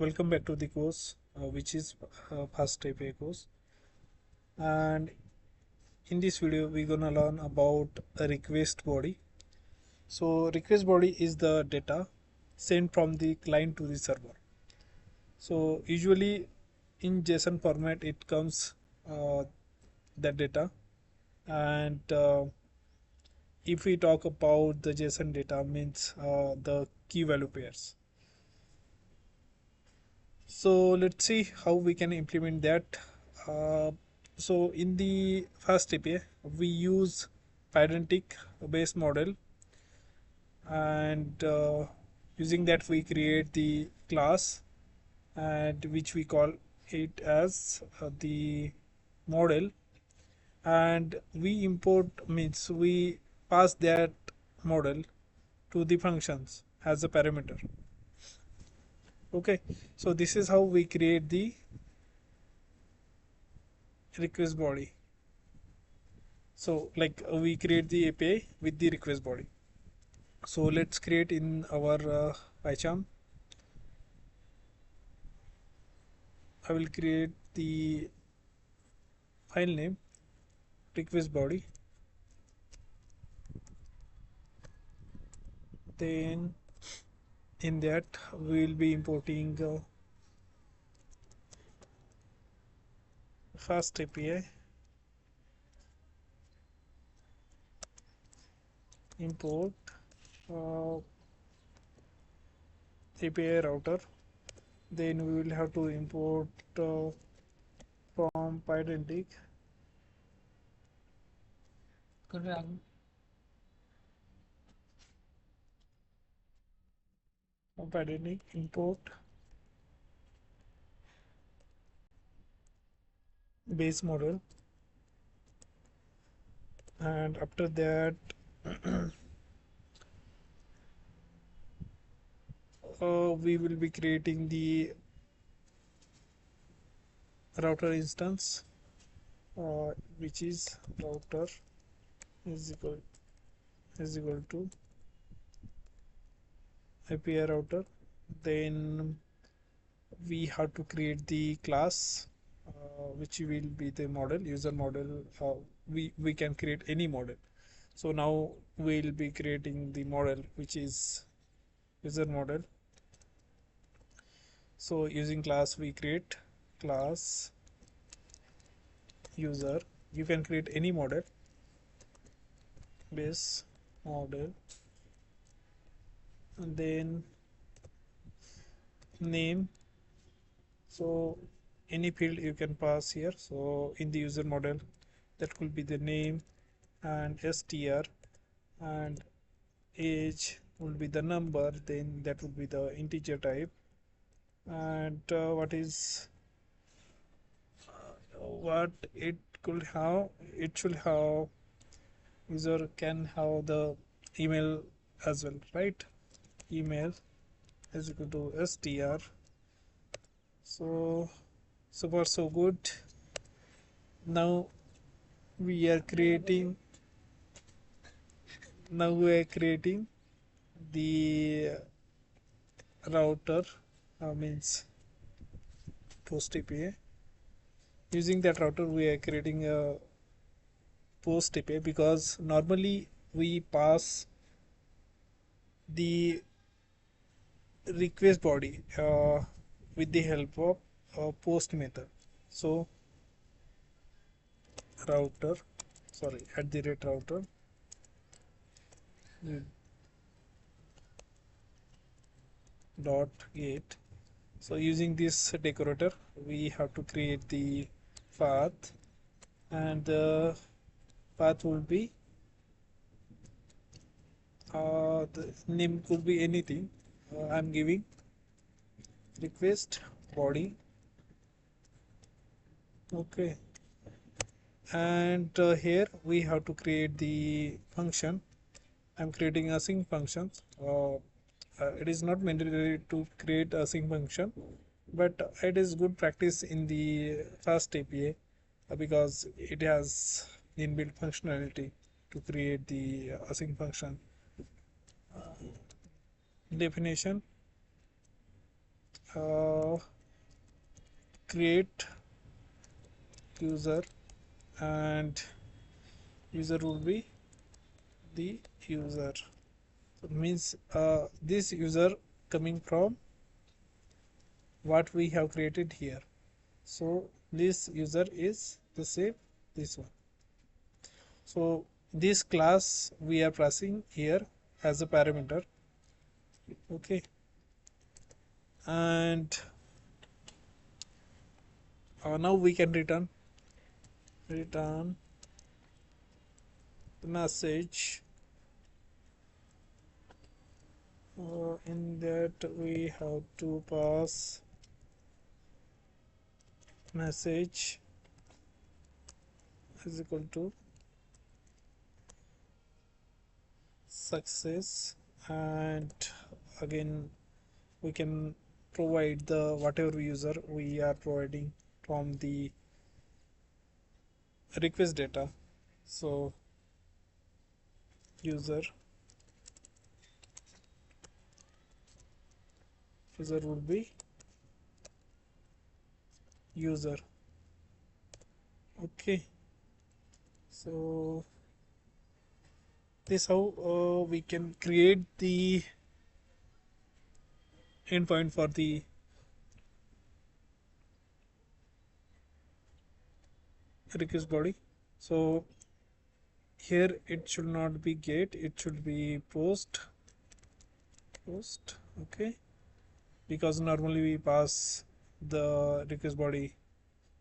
Welcome back to the course, which is FastAPI course. And in this video, we're gonna learn about a request body. So, request body is the data sent from the client to the server. So, usually in JSON format, it comes that data. And if we talk about the JSON data, means the key value pairs. So let's see how we can implement that. Uh, so in the FastAPI, we use pedantic base model, and using that we create the class, and which we call it as the model, and we import means we pass that model to the functions as a parameter. Okay, so this is how we create the request body. So like we create the API with the request body. So let's create in our PyCharm. I will create the file name request body. Then in that we will be importing FastAPI import uh, API router. Then we will have to import from Pydantic. Pydantic import base model, and after that we will be creating the router instance, which is router is equal to API router. Then we have to create the class, which will be the model user model. We can create any model. So now we'll be creating the model, which is user model. So using class, we create class user. You can create any model, base model, and then name. So any field you can pass here. So in the user model, that could be the name, and str, and age will be the number. Then that would be the integer type, and what it could have, it should have, user can have the email as well, right? Email is equal to str. So far so good. Now we are creating the router, means post API. Using that router, we are creating a post API, because normally we pass the request body with the help of post method. So router, sorry, at the rate router dot get. So using this decorator, we have to create the path, and the path will be the name could be anything. I'm giving request body. Okay, and here we have to create the function. I'm creating async functions. It is not mandatory to create async function, but it is good practice in the FastAPI, because it has inbuilt functionality to create the async function. Definition, create user, and user will be the user. So it means this user coming from what we have created here. So this user is the same, this one. So this class we are passing here as a parameter. Okay, and now we can return the message. In that we have to pass message is equal to success, and again we can provide the whatever user we are providing from the request data. So user would be user. Okay, so this how we can create the endpoint for the request body. So here it should not be get, it should be post. Okay, because normally we pass the request body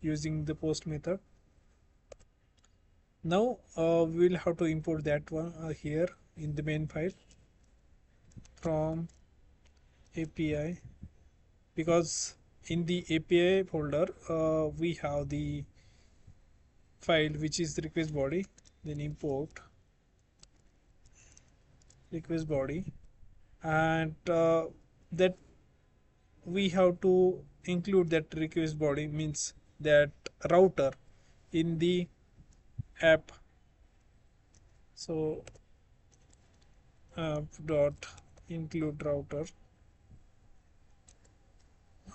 using the post method. Now we will have to import that one here in the main file from API, because in the API folder we have the file which is the request body. Then import request body, and that we have to include that request body, means that router in the app. So app dot include router,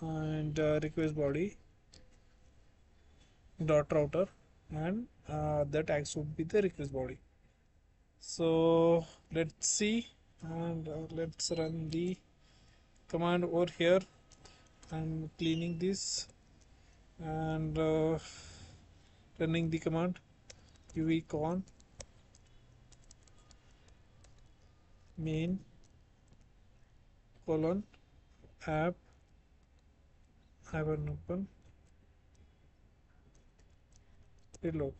and request body dot router, and that acts would be the request body. So let's see, and let's run the command over here. I'm cleaning this and running the command uvcon main colon app open reload.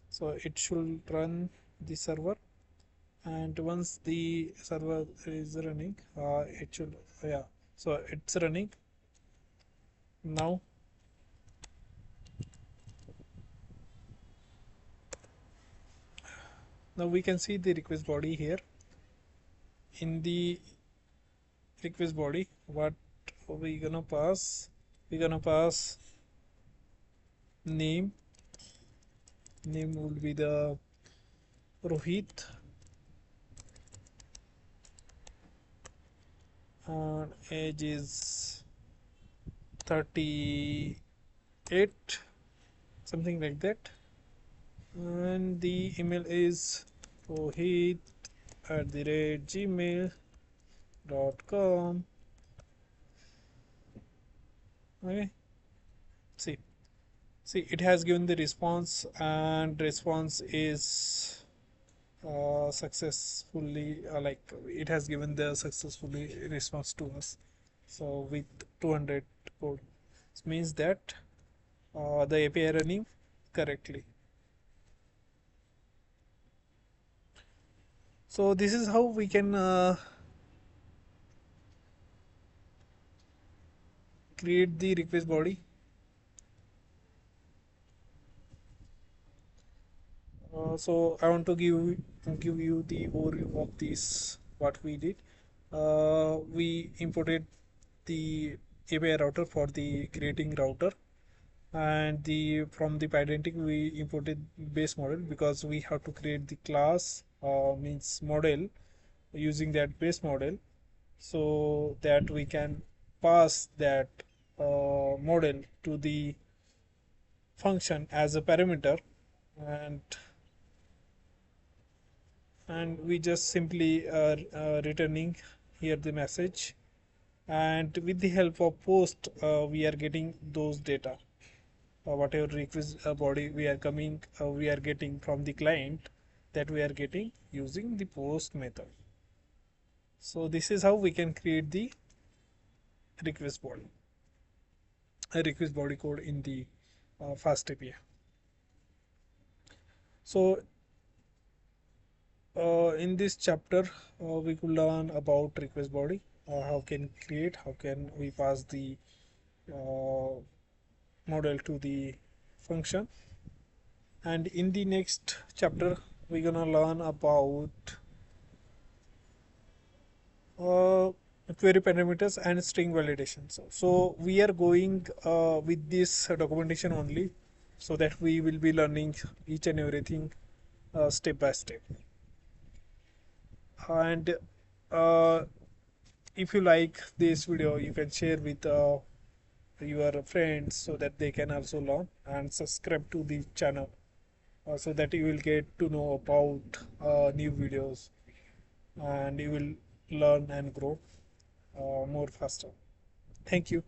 So it should run the server, and once the server is running it should, yeah, so it's running now. Now we can see the request body here. In the request body, what we gonna pass, we gonna pass name will be the Rohit, and age is 38, something like that, and the email is rohit@gmail.com. Okay, see it has given the response, and response is successfully like it has given the successfully response to us. So with 200 code, this means that the API running correctly. So this is how we can create the request body. So I want to give you the overview of this what we did. We imported the API router for the creating router, and the from the identity we imported base model, because we have to create the class means model using that base model, so that we can pass that model to the function as a parameter, and we just simply returning here the message, and with the help of post we are getting those data, whatever request body we are getting from the client, that we are getting using the post method. So this is how we can create the request body a request body code in the FastAPI. So in this chapter we could learn about request body, how can create, how can we pass the uh, model to the function, and in the next chapter we're gonna learn about uh, query parameters and string validation. So we are going with this documentation only, so that we will be learning each and everything step by step. And uh, if you like this video, you can share with your friends so that they can also learn, and subscribe to the channel so that you will get to know about new videos, and you will learn and grow more faster. Thank you.